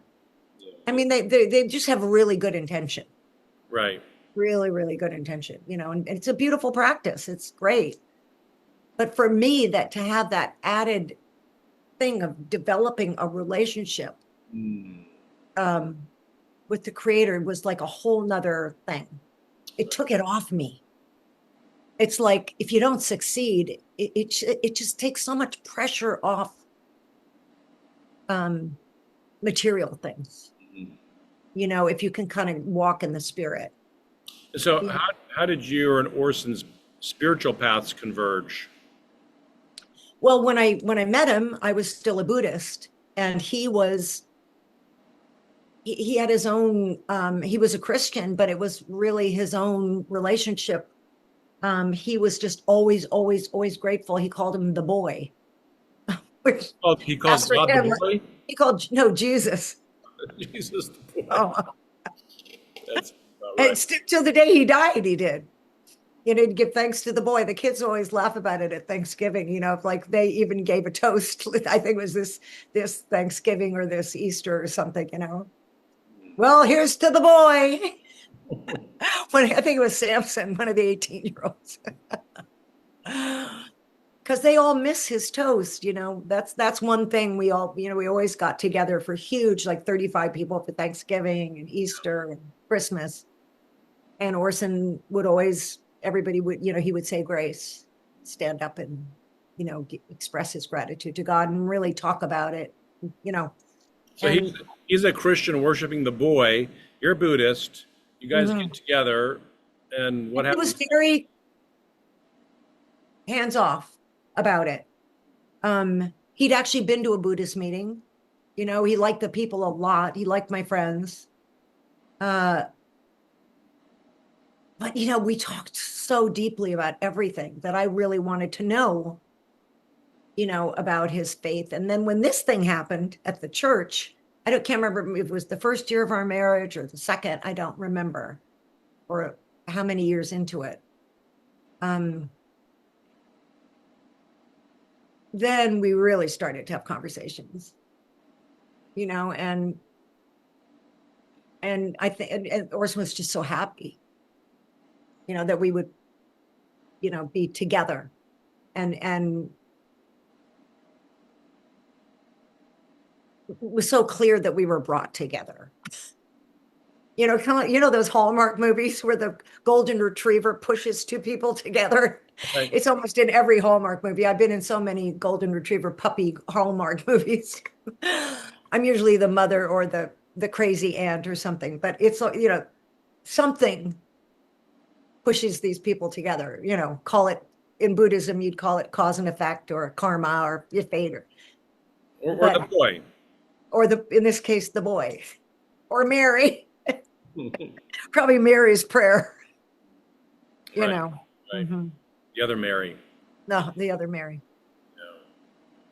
I mean, they just have really good intention, Right. really, really good intention, and it's a beautiful practice. It's great. But for me, that to have that added thing of developing a relationship um, with the creator was like a whole nother thing. It took it off me. It's like if you don't succeed, it just takes so much pressure off um, material things. If you can kind of walk in the spirit. So Yeah. how did your and Orson's spiritual paths converge? Well, when I met him, I was still a Buddhist, and he had his own. He was a Christian, but it was really his own relationship. He was just always, always, always grateful. He called him the boy, which Oh, he calls as for God the him, boy? he called no Jesus. Jesus the boy. Oh, That's about and right. till the day he died, he did. He'd give thanks to the boy. The kids always laugh about it at Thanksgiving. If like they even gave a toast. I think it was this Thanksgiving or this Easter or something. Well, here's to the boy. When I think it was Samson, one of the 18-year-olds. Because they all miss his toast. That's one thing we all, we always got together for huge, like 35 people for Thanksgiving and Easter and Christmas. And Orson would always, everybody would, he would say grace, stand up and, express his gratitude to God and really talk about it, you know. So And he's a Christian worshiping the boy. You're a Buddhist. You guys mhm. get together, and what He was happens? very hands off about it. He'd actually been to a Buddhist meeting. He liked the people a lot. He liked my friends. Uh, but we talked so deeply about everything that I really wanted to know, about his faith. And then when this thing happened at the church, can't remember if it was the first year of our marriage or the second, I don't remember, or how many years into it. Um, then we really started to have conversations, and I think and Orson was just so happy, that we would, be together, and it was so clear that we were brought together. kind of, those Hallmark movies where the golden retriever pushes two people together. Right. It's almost in every Hallmark movie. I've been in so many golden retriever puppy Hallmark movies. I'm usually the mother or the crazy aunt or something, but it's, something pushes these people together, call it in Buddhism, you'd call it cause and effect or karma or your fate Or the but, boy. or in this case, the boy or Mary, probably Mary's prayer, Right, right. Mhm. The other Mary. No, the other Mary.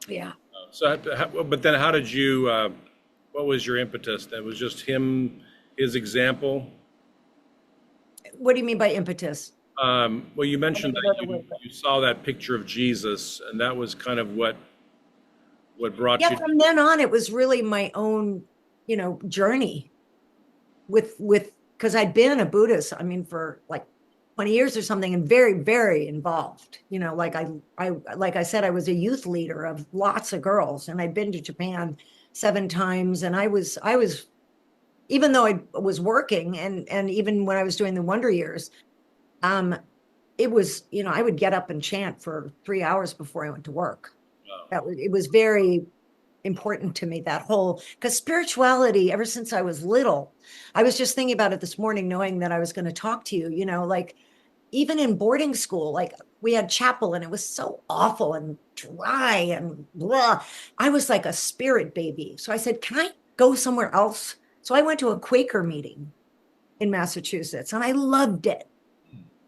Yeah. Yeah. So, but then how did you, what was your impetus? That was just him, his example? What do you mean by impetus? Well, you I mentioned never know that the word. you saw that picture of Jesus, and that was kind of what brought Yeah, you. from then on, it was really my own, journey because I'd been a Buddhist, I mean, for like 20 years or something, and very, very involved. Like I said, I was a youth leader of lots of girls, and I'd been to Japan 7 times, and I was, even though I was working, and even when I was doing the Wonder Years, um, it was, I would get up and chant for 3 hours before I went to work. It was very important to me, that whole, because spirituality, ever since I was little, I was just thinking about it this morning, knowing that I was going to talk to you, like even in boarding school, like we had chapel and it was so awful and dry and blah. I was like a spirit baby. So I said, can I go somewhere else? So I went to a Quaker meeting in Massachusetts and I loved it.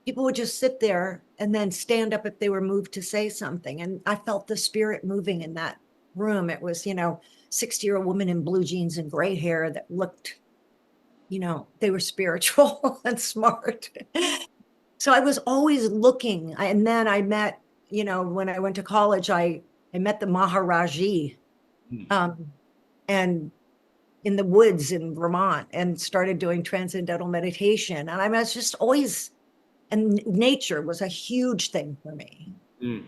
People would just sit there and then stand up if they were moved to say something. And I felt the spirit moving in that room. It was, 60-year-old woman in blue jeans and gray hair that looked, they were spiritual and smart. So I was always looking. And then I met, when I went to college, I met the Maharaji, um, and in the woods in Vermont, and started doing transcendental meditation. And I was just always, and nature was a huge thing for me. Mm.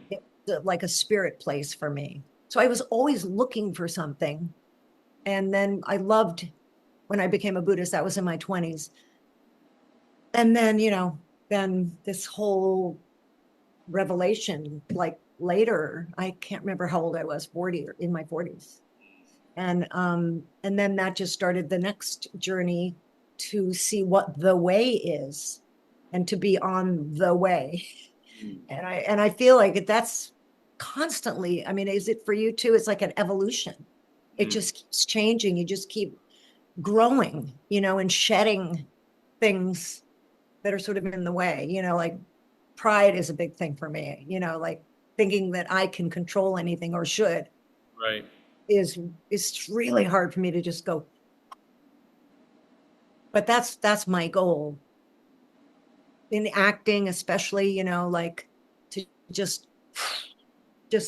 Like a spirit place for me. So I was always looking for something. And then I loved when I became a Buddhist, that was in my 20s. And then, then this whole revelation, like later, I can't remember how old I was, 40 or in my 40s. And then that just started the next journey to see what the way is and to be on the way. And I feel like that's constantly, I mean, is it for you too? It's like an evolution. It just keeps changing. You just keep growing, and shedding things that are sort of in the way, like pride is a big thing for me, like thinking that I can control anything or should Right. is really hard for me to just go. But that's my goal in acting, especially, like to just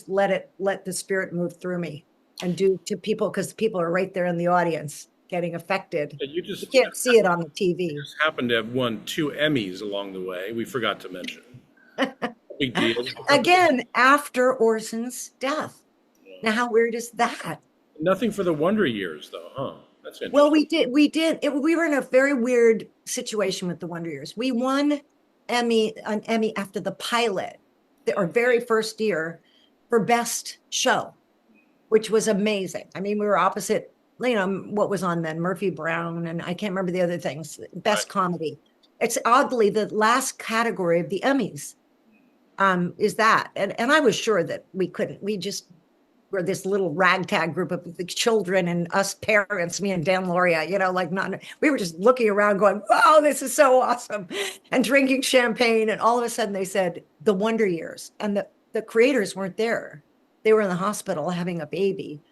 let the spirit move through me and do to people, because people are right there in the audience getting affected. And you You just can't see it on the TV. happened to have won 2 Emmys along the way. We forgot to mention. Big deal. Again, after Orson's death. Now, how weird is that? Nothing for the Wonder Years, though, huh? That's interesting. Well, we were in a very weird situation with the Wonder Years. We won an Emmy after the pilot, our very first year, for best show, which was amazing. I mean, we were opposite, what was on then, Murphy Brown, and I can't remember the other things, best comedy. It's oddly the last category of the Emmys, is that. And I was sure that we just were this little ragtag group of the children and us parents, me and Dan Loria, we were just looking around going, wow, this is so awesome. And drinking champagne. And all of a sudden they said the Wonder Years, and the creators weren't there. They were in the hospital having a baby.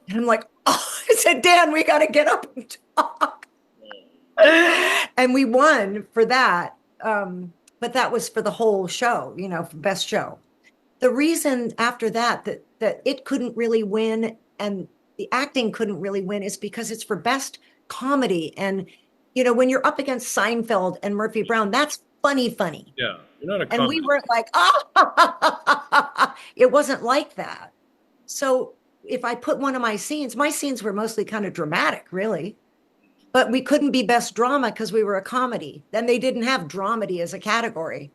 And I'm like, oh, I said, Dan, we got to get up and talk. And we won for that. But that was for the whole show, for best show. The reason after that it couldn't really win and the acting couldn't really win is because it's for best comedy. And, when you're up against Seinfeld and Murphy Brown, that's funny. Yeah, you're not a And we comedy. weren't like, oh, it wasn't like that. So if I put one of my scenes were mostly kind of dramatic, really. but we couldn't be best drama because we were a comedy. Then they didn't have dramedy as a category.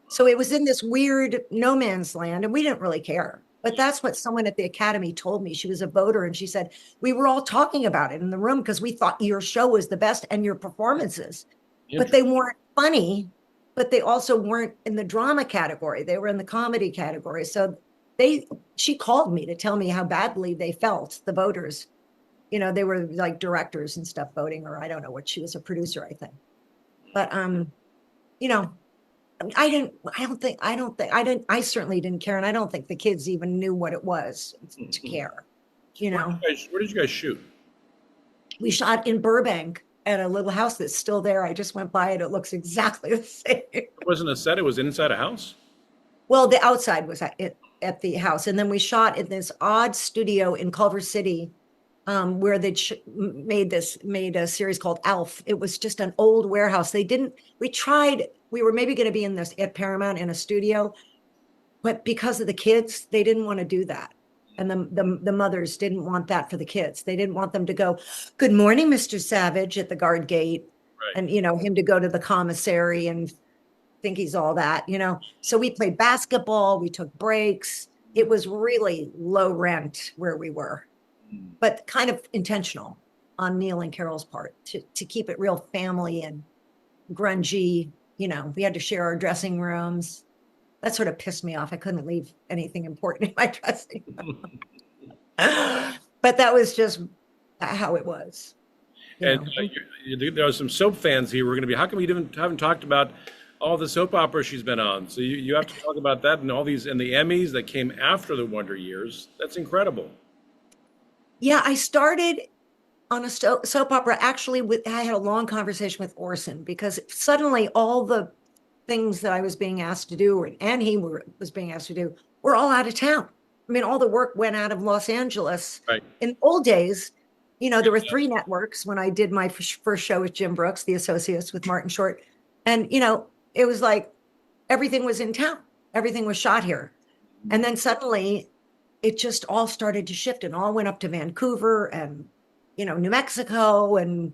So it was in this weird no man's land, and we didn't really care. But that's what someone at the Academy told me. She was a voter, and she said, we were all talking about it in the room because we thought your show was the best and your performances, but they weren't funny, but they also weren't in the drama category. They were in the comedy category. So she called me to tell me how badly they felt, the voters. They were like directors and stuff voting, or I don't know what, she was a producer, I think. But you know, I certainly didn't care. And I don't think the kids even knew what it was to care. Where did you guys shoot? We shot in Burbank at a little house that's still there. I just went by it. It looks exactly the same. It wasn't a set, it was inside a house? Well, the outside was at the house. And then we shot in this odd studio in Culver City, where they made a series called Alf. It was just an old warehouse. We were maybe going to be in this at Paramount in a studio, but because of the kids, they didn't want to do that. And the mothers didn't want that for the kids. They didn't want them to go, "Good morning, Mr. Savage," at the guard gate. Right. And, him to go to the commissary and think he's all that. So we played basketball, we took breaks. It was really low rent where we were, but kind of intentional on Neil and Carol's part to keep it real family and grungy. We had to share our dressing rooms. That sort of pissed me off. I couldn't leave anything important in my dressing room. But that was just how it was. And there are some soap fans here. We're going to be, how come haven't talked about all the soap operas she's been on? So you have to talk about that and all these, and the Emmys that came after the Wonder Years. That's incredible. Yeah, I started on a soap opera actually I had a long conversation with Orson, because suddenly all the things that I was being asked to do, and he was being asked to do, were all out of town. I mean, all the work went out of Los Angeles. Right. In old days, there were 3 networks when I did my first show with Jim Brooks, The Associates with Martin Short. And, it was like everything was in town. Everything was shot here. And then suddenly it just all started to shift and all went up to Vancouver and, New Mexico. And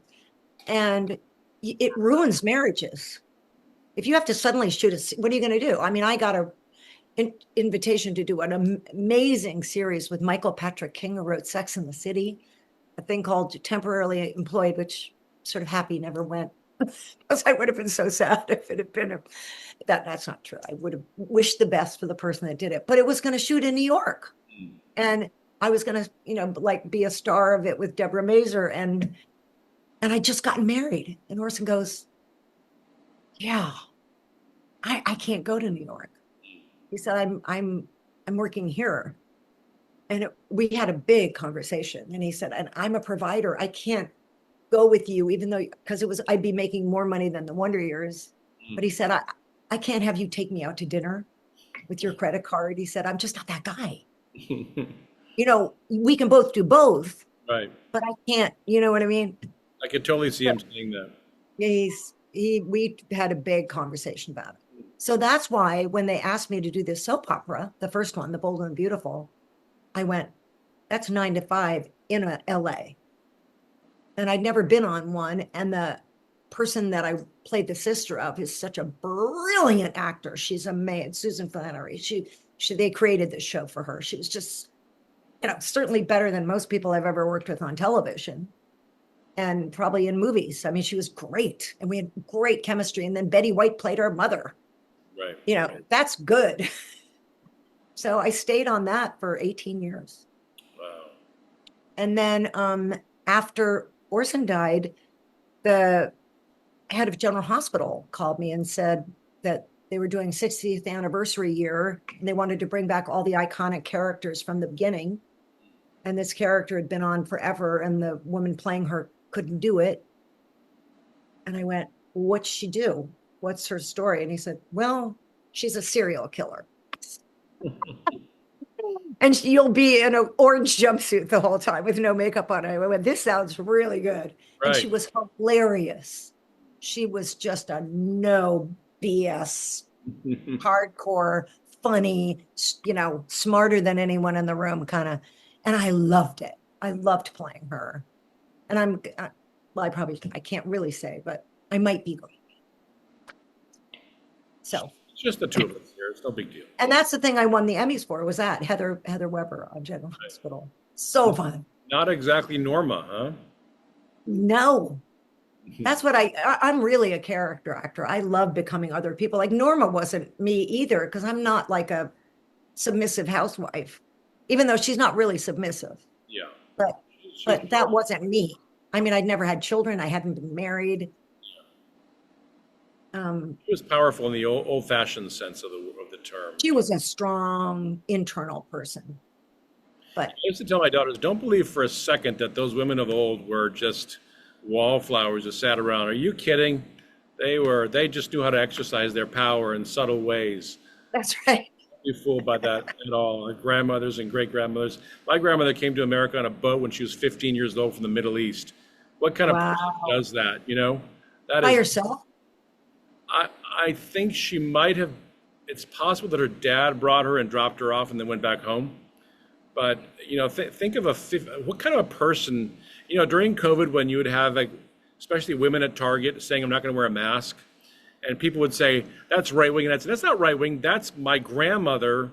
it ruins marriages. If you have to suddenly shoot what are you going to do? I mean, I got an invitation to do an amazing series with Michael Patrick King, who wrote Sex and the City, a thing called Temporarily Employed, which sort of happy never went. Because I would have been so sad if it had been that's not true. I would have wished the best for the person that did it, but it was going to shoot in New York, and I was going to, like, be a star of it with Deborah Mazur, and I just gotten married, and Orson goes, "Yeah, I can't go to New York." He said, "I'm working here," and we had a big conversation, and he said, "And I'm a provider. I can't go with you, even though, because I'd be making more money than the Wonder Years." But he said, I can't have you take me out to dinner with your credit card. He said, "I'm just not that guy." We can both do both, Right. but I can't, you know what I mean? I could totally see him saying that. We had a big conversation about it. So that's why when they asked me to do this soap opera, the first one, The Bold and the Beautiful, I went, that's 9 to 5 in LA. And I'd never been on one. And the person that I played the sister of is such a brilliant actor. She's amazing. Susan Flannery. They created this show for her. She was just, certainly better than most people I've ever worked with on television and probably in movies. I mean, she was great, and we had great chemistry. And then Betty White played her mother. Right. That's good. So I stayed on that for 18 years. Wow. And then after Orson died, the head of General Hospital called me and said that they were doing 60th anniversary year, and they wanted to bring back all the iconic characters from the beginning. And this character had been on forever, and the woman playing her couldn't do it. And I went, "What'd she do? What's her story?" And he said, "Well, she's a serial killer. And you'll be in an orange jumpsuit the whole time with no makeup on." I went, "This sounds really good." Right. And she was hilarious. She was just a no BS, hardcore, funny, smarter than anyone in the room kind of. And I loved it. I loved playing her. And well, I can't really say, but I might be going. So, It's just the two of us here. It's no big deal. and that's the thing I won the Emmys for, was that Heather Weber on General Hospital. So fun. Not exactly Norma, huh? No, that's what I'm really a character actor. I love becoming other people. Like Norma wasn't me either, because I'm not like a submissive housewife, even though she's not really submissive. Yeah. But She, that wasn't me. I mean, I'd never had children. I hadn't been married. she was powerful in the old-fashioned sense of the term. She was a strong internal person. But I used to tell my daughters, don't believe for a second that those women of old were just wallflowers that sat around. Are you kidding? They just knew how to exercise their power in subtle ways. that's right. Don't be fooled by that at all. Our grandmothers and great-grandmothers. My grandmother came to America on a boat when she was 15 years old from the Middle East. What kind of person does that, you know? That By is, yourself? I think she might have, it's possible that her dad brought her and dropped her off and then went back home. But, you know, think of what kind of a person, you know, during COVID when you would have, like, especially women at Target saying, I'm not going to wear a mask. And people would say, that's right wing. And I'd say, that's not right wing. That's my grandmother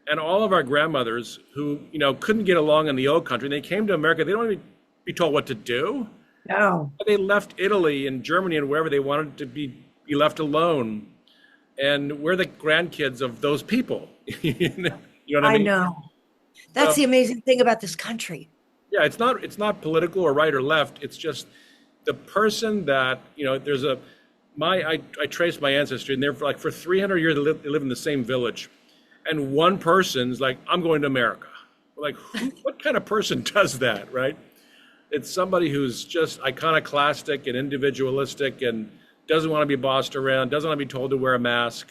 and all of our grandmothers who, you know, couldn't get along in the old country. And they came to America. They don't want to be told what to do. No. They left Italy and Germany and wherever they wanted to be left alone. And we're the grandkids of those people. You know what I mean? I know. That's the amazing thing about this country. Yeah, it's not political or right or left. It's just the person that, you know, I traced my ancestry, and they're for 300 years they live in the same village. And one person's like, I'm going to America. Like, what kind of person does that, right? It's somebody who's just iconoclastic and individualistic and doesn't want to be bossed around, doesn't want to be told to wear a mask.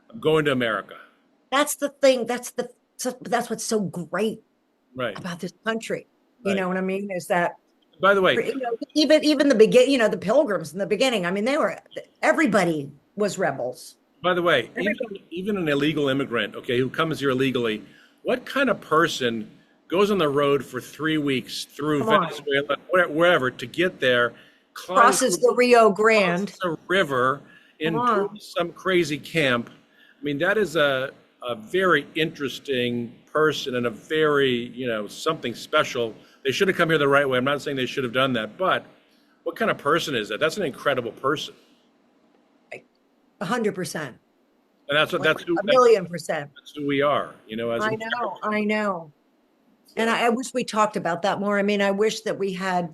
I'm going to America. That's the thing. That's what's so great Right. about this country. You Right. know what I mean? Is that, By the way, you know, even the begin, you know, the Pilgrims in the beginning. I mean, everybody was rebels. even an illegal immigrant, okay, who comes here illegally, what kind of person goes on the road for 3 weeks through Come on. Venezuela, wherever, to get there, Crosses the Rio Grande. a river Come on. into some crazy camp? I mean, that is a very interesting person and a very, you know, something special. They should have come here the right way. I'm not saying they should have done that, but what kind of person is that? That's an incredible person. 100%. And that's A who, million percent. that's who we are, you know, as I know. I know. And I wish we talked about that more. I mean, I wish that we had,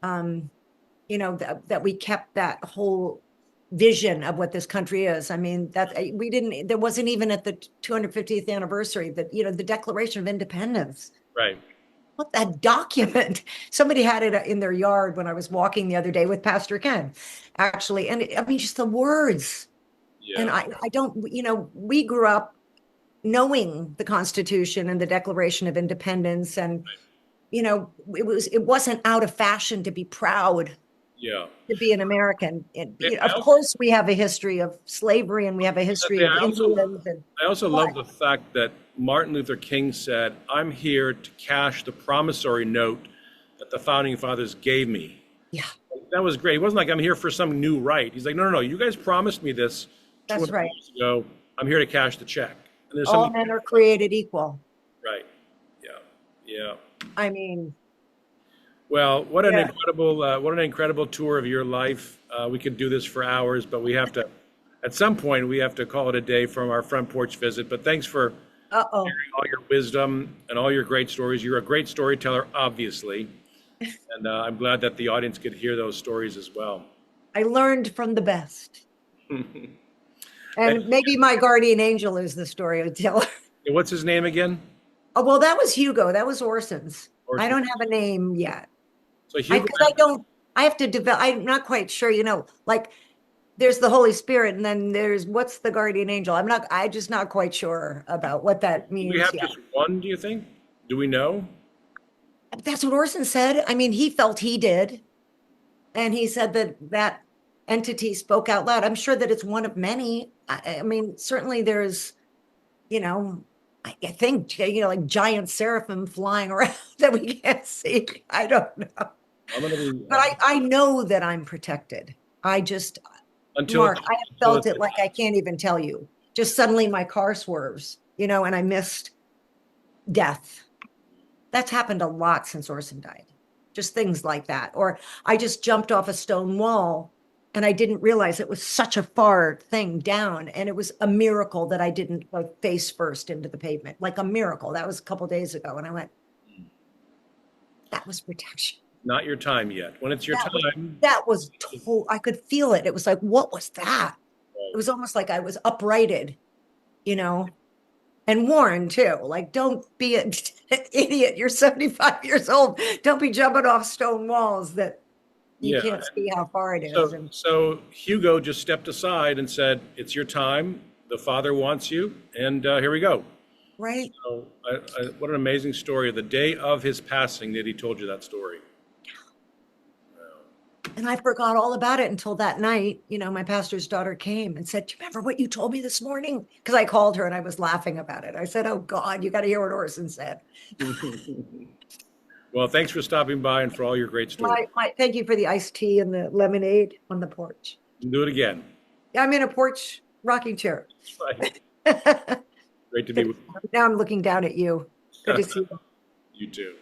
you know, that we kept that whole vision of what this country is. I mean, there wasn't even at the 250th anniversary that, you know, the Declaration of Independence. Right. What that document? Somebody had it in their yard when I was walking the other day with Pastor Ken, actually. And I mean, just the words. Yeah. And I don't, you know, we grew up knowing the Constitution and the Declaration of Independence. And, you know, it wasn't out of fashion to be proud Yeah. to be an American. Yeah, Of course, we have a history of slavery and we have a history of Indians. I also love the fact that Martin Luther King said, I'm here to cash the promissory note that the founding fathers gave me. Yeah, That was great. It wasn't like I'm here for some new right. He's like, no, you guys promised me this that's 200 right. years ago. I'm here to cash the check. And there's All something men are created equal. right. Yeah. I mean, Well, what an Yeah. incredible tour of your life. We could do this for hours, but at some point, we have to call it a day from our front porch visit. But thanks for uh-oh. sharing all your wisdom and all your great stories. You're a great storyteller, obviously. And I'm glad that the audience could hear those stories as well. I learned from the best. And maybe my guardian angel is the storyteller. What's his name again? Oh, well, that was Hugo. That was Orson's. Orson. I don't have a name yet. So Hugo, I have to develop, I'm not quite sure, you know, like there's the Holy Spirit and then what's the guardian angel? I'm just not quite sure about what that means we have yet. just one, do you think? Do we know? That's what Orson said. I mean, he felt he did. And he said that entity spoke out loud. I'm sure that it's one of many. I mean, certainly there's, you know, I think, you know, like giant seraphim flying around that we can't see. I don't know. I'm gonna be But I know that I'm protected. I just, until Mark, it's I have until felt it's it like I can't even tell you. Just suddenly my car swerves, and I missed death. That's happened a lot since Orson died. Just things like that. Or I just jumped off a stone wall and I didn't realize it was such a far thing down. And it was a miracle that I didn't go face first into the pavement. Like a miracle. That was a couple days ago. And I went, that was protection. not your time yet. When it's your That was time, I could feel it. It was like, what was that? It was almost like I was uprighted, you know, and warned too. Like, don't be an idiot. You're 75 years old. Don't be jumping off stone walls that you yeah. can't see how far it is. So, And so Hugo just stepped aside and said, "It's your time. The Father wants you, and here we go." right. So, what an amazing story! The day of his passing, that he told you that story. And I forgot all about it until that night. My pastor's daughter came and said, do you remember what you told me this morning? Because I called her and I was laughing about it. I said, oh God, you got to hear what Orson said. Well, thanks for stopping by and for all your great stories. Thank you for the iced tea and the lemonade on the porch. Do it again. Yeah, I'm in a porch rocking chair. Right. Now Great to be with I'm looking down at you. Good to see you. you too.